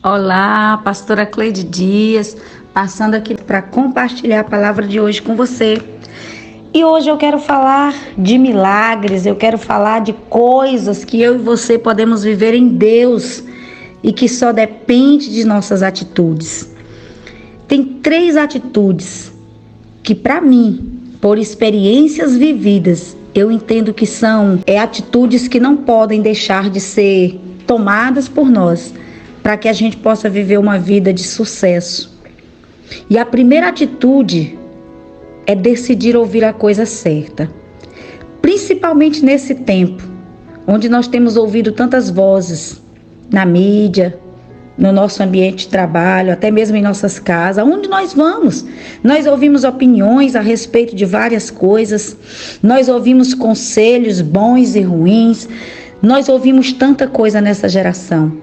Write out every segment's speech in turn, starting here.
Olá, pastora Cleide Dias, passando aqui para compartilhar a palavra de hoje com você. E hoje eu quero falar de milagres, eu quero falar de coisas que eu e você podemos viver em Deus e que só depende de nossas atitudes. Tem 3 atitudes que, para mim, por experiências vividas, eu entendo que são atitudes que não podem deixar de ser tomadas por nós, para que a gente possa viver uma vida de sucesso. E a primeira atitude é decidir ouvir a coisa certa. Principalmente nesse tempo, onde nós temos ouvido tantas vozes na mídia, no nosso ambiente de trabalho, até mesmo em nossas casas, onde nós vamos. Nós ouvimos opiniões a respeito de várias coisas, nós ouvimos conselhos bons e ruins, nós ouvimos tanta coisa nessa geração.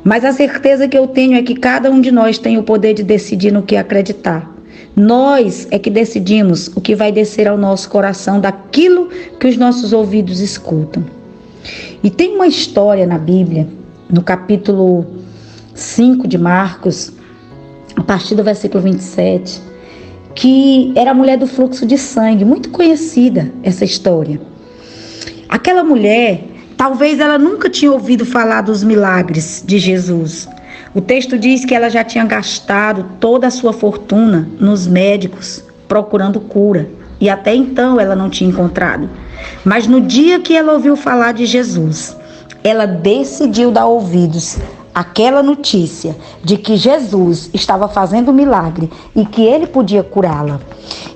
Mas a certeza que eu tenho é que cada um de nós tem o poder de decidir no que acreditar. Nós é que decidimos o que vai descer ao nosso coração daquilo que os nossos ouvidos escutam. E tem uma história na Bíblia, no capítulo 5 de Marcos, a partir do versículo 27, que era a mulher do fluxo de sangue, muito conhecida essa história. Aquela mulher, talvez ela nunca tinha ouvido falar dos milagres de Jesus. O texto diz que ela já tinha gastado toda a sua fortuna nos médicos, procurando cura. E até então ela não tinha encontrado. Mas no dia que ela ouviu falar de Jesus, ela decidiu dar ouvidos àquela notícia de que Jesus estava fazendo um milagre e que ele podia curá-la.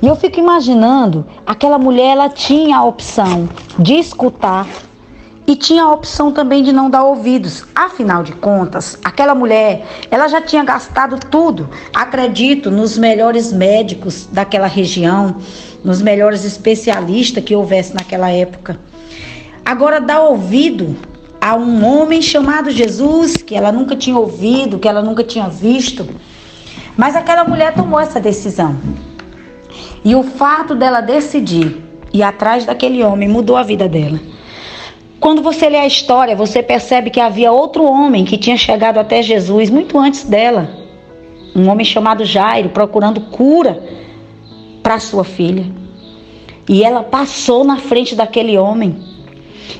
E eu fico imaginando, aquela mulher, ela tinha a opção de escutar e tinha a opção também de não dar ouvidos. Afinal de contas, aquela mulher, ela já tinha gastado tudo, acredito, nos melhores médicos daquela região, nos melhores especialistas que houvesse naquela época. Agora, dar ouvido a um homem chamado Jesus, que ela nunca tinha ouvido, que ela nunca tinha visto. Mas aquela mulher tomou essa decisão. E o fato dela decidir ir atrás daquele homem mudou a vida dela. Quando você lê a história, você percebe que havia outro homem que tinha chegado até Jesus muito antes dela. Um homem chamado Jairo, procurando cura para sua filha. E ela passou na frente daquele homem.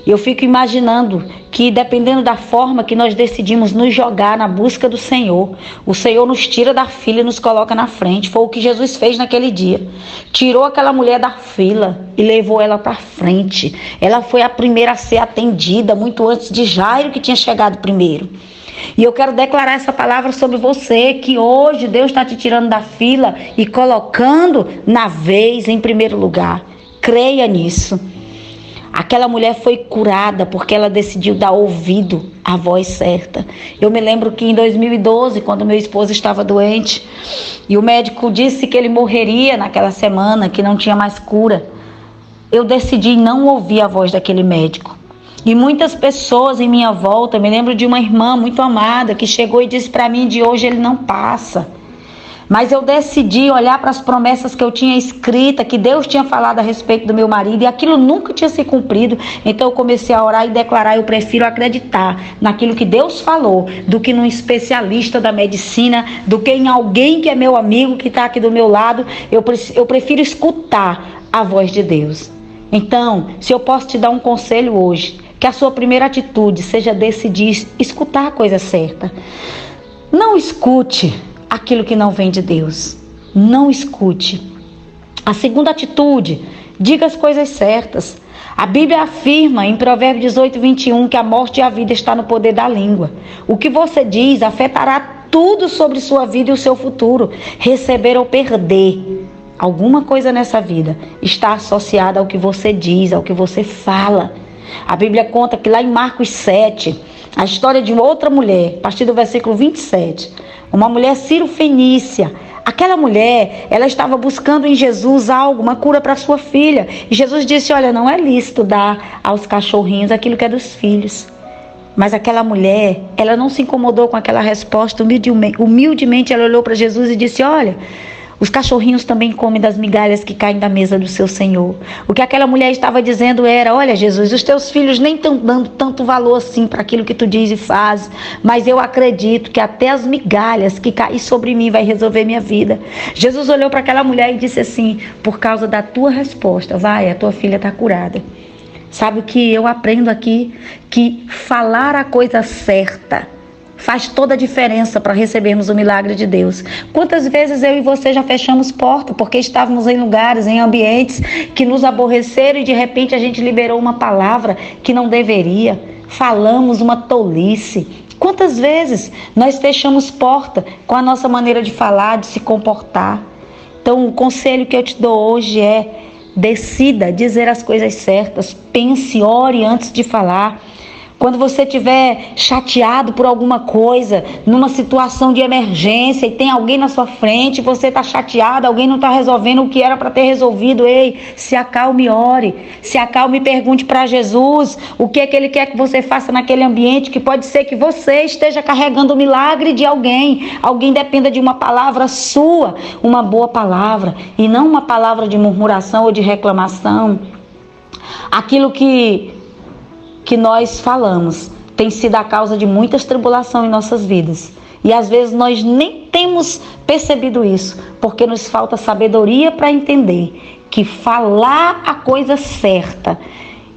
Eu fico imaginando que, dependendo da forma que nós decidimos nos jogar na busca do Senhor, o Senhor nos tira da fila e nos coloca na frente. Foi o que Jesus fez naquele dia. Tirou aquela mulher da fila e levou ela para frente. Ela foi a primeira a ser atendida, muito antes de Jairo, que tinha chegado primeiro. E eu quero declarar essa palavra sobre você, que hoje Deus está te tirando da fila e colocando na vez em primeiro lugar. Creia nisso. Aquela mulher foi curada porque ela decidiu dar ouvido à voz certa. Eu me lembro que em 2012, quando meu esposo estava doente, e o médico disse que ele morreria naquela semana, que não tinha mais cura, eu decidi não ouvir a voz daquele médico. E muitas pessoas em minha volta, me lembro de uma irmã muito amada que chegou e disse para mim: de hoje ele não passa. Mas eu decidi olhar para as promessas que eu tinha escrita, que Deus tinha falado a respeito do meu marido, e aquilo nunca tinha se cumprido. Então eu comecei a orar e declarar: eu prefiro acreditar naquilo que Deus falou, do que num especialista da medicina, do que em alguém que é meu amigo, que está aqui do meu lado. Eu prefiro escutar a voz de Deus. Então, se eu posso te dar um conselho hoje, que a sua primeira atitude seja decidir escutar a coisa certa. Não escute aquilo que não vem de Deus. Não escute. A segunda atitude: diga as coisas certas. A Bíblia afirma em Provérbios 18, 21 que a morte e a vida está no poder da língua. O que você diz afetará tudo sobre sua vida e o seu futuro. Receber ou perder alguma coisa nessa vida está associada ao que você diz, ao que você fala. A Bíblia conta que lá em Marcos 7, a história de outra mulher, a partir do versículo 27, uma mulher cirofenícia. Aquela mulher, ela estava buscando em Jesus algo, uma cura para sua filha. E Jesus disse: olha, não é lícito dar aos cachorrinhos aquilo que é dos filhos. Mas aquela mulher, ela não se incomodou com aquela resposta. Humildemente ela olhou para Jesus e disse: olha, Os cachorrinhos também comem das migalhas que caem da mesa do seu Senhor. O que aquela mulher estava dizendo era: olha, Jesus, os teus filhos nem estão dando tanto valor assim para aquilo que tu diz e faz, mas eu acredito que até as migalhas que caem sobre mim vai resolver minha vida. Jesus olhou para aquela mulher e disse assim: por causa da tua resposta, vai, a tua filha está curada. Sabe o que eu aprendo aqui? Que falar a coisa certa faz toda a diferença para recebermos o milagre de Deus. Quantas vezes eu e você já fechamos porta porque estávamos em lugares, em ambientes que nos aborreceram e de repente a gente liberou uma palavra que não deveria, falamos uma tolice. Quantas vezes nós fechamos porta com a nossa maneira de falar, de se comportar? Então o conselho que eu te dou hoje é: decida dizer as coisas certas, pense, ore antes de falar. Quando você estiver chateado por alguma coisa, numa situação de emergência e tem alguém na sua frente, você está chateado, alguém não está resolvendo o que era para ter resolvido, ei, se acalme e ore, se acalme e pergunte para Jesus o que é que Ele quer que você faça naquele ambiente, que pode ser que você esteja carregando o milagre de alguém dependa de uma palavra sua, uma boa palavra, e não uma palavra de murmuração ou de reclamação. Aquilo que nós falamos tem sido a causa de muitas tribulações em nossas vidas. E às vezes nós nem temos percebido isso, porque nos falta sabedoria para entender que falar a coisa certa,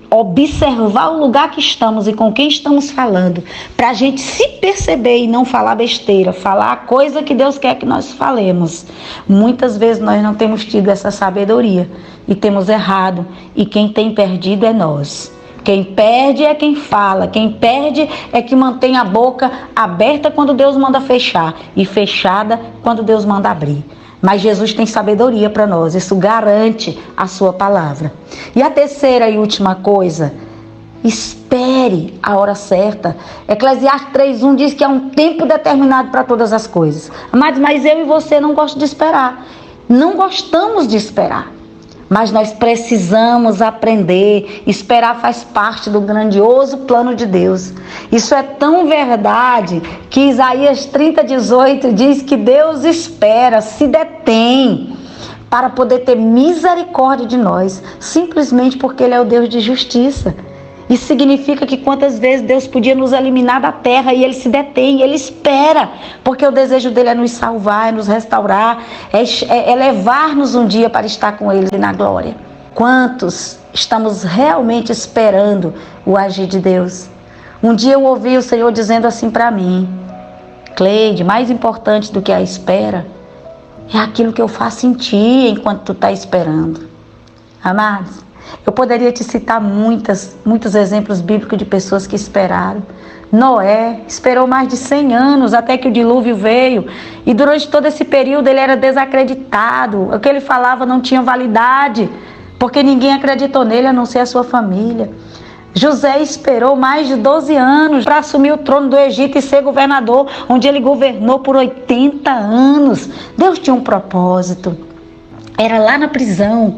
observar o lugar que estamos e com quem estamos falando, para a gente se perceber e não falar besteira, falar a coisa que Deus quer que nós falemos. Muitas vezes nós não temos tido essa sabedoria e temos errado, e quem tem perdido é nós. Quem perde é quem fala, quem perde é que mantém a boca aberta quando Deus manda fechar e fechada quando Deus manda abrir. Mas Jesus tem sabedoria para nós, isso garante a sua palavra. E a terceira e última coisa: espere a hora certa. Eclesiastes 3:1 diz que há um tempo determinado para todas as coisas. Mas eu e você não gostamos de esperar, não gostamos de esperar. Mas nós precisamos aprender. Esperar faz parte do grandioso plano de Deus. Isso é tão verdade que Isaías 30:18 diz que Deus espera, se detém, para poder ter misericórdia de nós, simplesmente porque Ele é o Deus de justiça. Isso significa que quantas vezes Deus podia nos eliminar da terra e Ele se detém, Ele espera, porque o desejo dEle é nos salvar, é nos restaurar, é levar-nos um dia para estar com Ele na glória. Quantos estamos realmente esperando o agir de Deus? Um dia eu ouvi o Senhor dizendo assim para mim: Cleide, mais importante do que a espera é aquilo que eu faço em ti enquanto tu está esperando. Amados, eu poderia te citar muitos exemplos bíblicos de pessoas que esperaram. Noé esperou mais de 100 anos até que o dilúvio veio. E durante todo esse período ele era desacreditado. O que ele falava não tinha validade, porque ninguém acreditou nele a não ser a sua família. José esperou mais de 12 anos para assumir o trono do Egito e ser governador, onde ele governou por 80 anos. Deus tinha um propósito. Era lá na prisão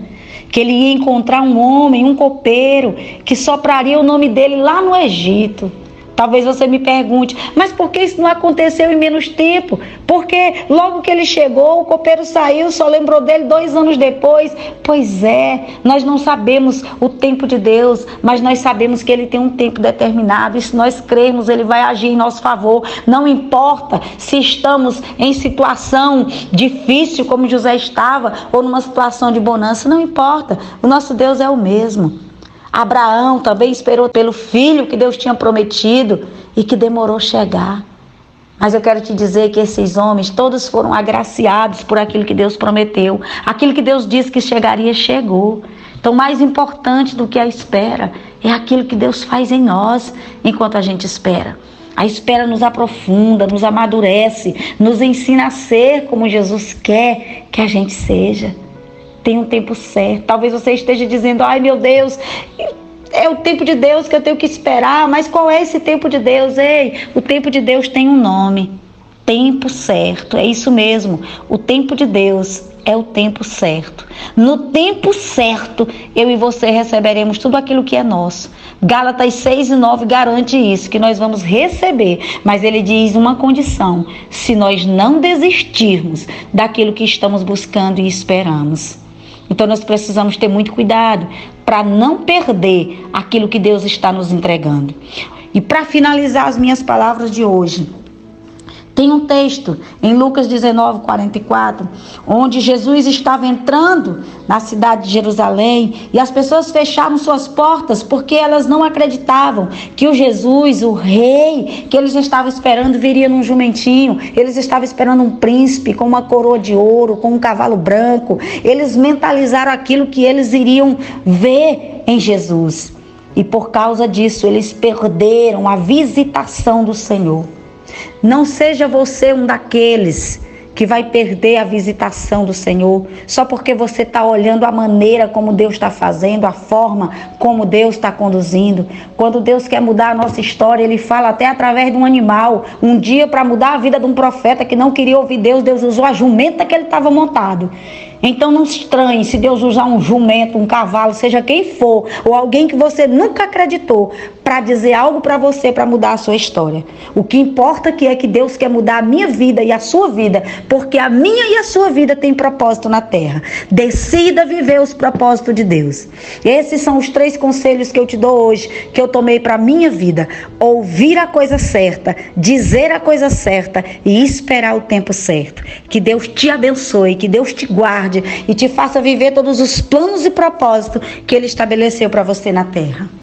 que ele ia encontrar um homem, um copeiro, que sopraria o nome dele lá no Egito. Talvez você me pergunte: mas por que isso não aconteceu em menos tempo? Porque logo que ele chegou, o copeiro saiu, só lembrou dele 2 anos depois. Pois é, nós não sabemos o tempo de Deus, mas nós sabemos que Ele tem um tempo determinado, e se nós cremos, Ele vai agir em nosso favor. Não importa se estamos em situação difícil, como José estava, ou numa situação de bonança, não importa, o nosso Deus é o mesmo. Abraão também esperou pelo filho que Deus tinha prometido e que demorou chegar. Mas eu quero te dizer que esses homens todos foram agraciados por aquilo que Deus prometeu. Aquilo que Deus disse que chegaria, chegou. Então, mais importante do que a espera é aquilo que Deus faz em nós enquanto a gente espera. A espera nos aprofunda, nos amadurece, nos ensina a ser como Jesus quer que a gente seja. Tem um tempo certo. Talvez você esteja dizendo: ai meu Deus, é o tempo de Deus que eu tenho que esperar. Mas qual é esse tempo de Deus? Ei, o tempo de Deus tem um nome. tempo certo. É isso mesmo, o tempo de Deus é o tempo certo. No tempo certo, eu e você receberemos tudo aquilo que é nosso. Gálatas 6:9 garante isso, que nós vamos receber, mas ele diz uma condição: se nós não desistirmos daquilo que estamos buscando e esperamos. Então nós precisamos ter muito cuidado para não perder aquilo que Deus está nos entregando. E para finalizar as minhas palavras de hoje, tem um texto em Lucas 19:44, onde Jesus estava entrando na cidade de Jerusalém e as pessoas fecharam suas portas porque elas não acreditavam que o Jesus, o rei, que eles estavam esperando, viria num jumentinho. Eles estavam esperando um príncipe com uma coroa de ouro, com um cavalo branco. Eles mentalizaram aquilo que eles iriam ver em Jesus. E por causa disso, eles perderam a visitação do Senhor. Não seja você um daqueles que vai perder a visitação do Senhor só porque você está olhando a maneira como Deus está fazendo, a forma como Deus está conduzindo. Quando Deus quer mudar a nossa história, Ele fala até através de um animal. Um dia, para mudar a vida de um profeta que não queria ouvir Deus, Deus usou a jumenta que ele estava montado. Então não se estranhe se Deus usar um jumento, um cavalo, seja quem for, ou alguém que você nunca acreditou, para dizer algo para você, para mudar a sua história. O que importa aqui é que Deus quer mudar a minha vida e a sua vida, porque a minha e a sua vida tem propósito na terra. Decida viver os propósitos de Deus. Esses são os 3 conselhos que eu te dou hoje, que eu tomei para a minha vida. Ouvir a coisa certa, dizer a coisa certa e esperar o tempo certo. Que Deus te abençoe, que Deus te guarde e te faça viver todos os planos e propósitos que Ele estabeleceu para você na terra.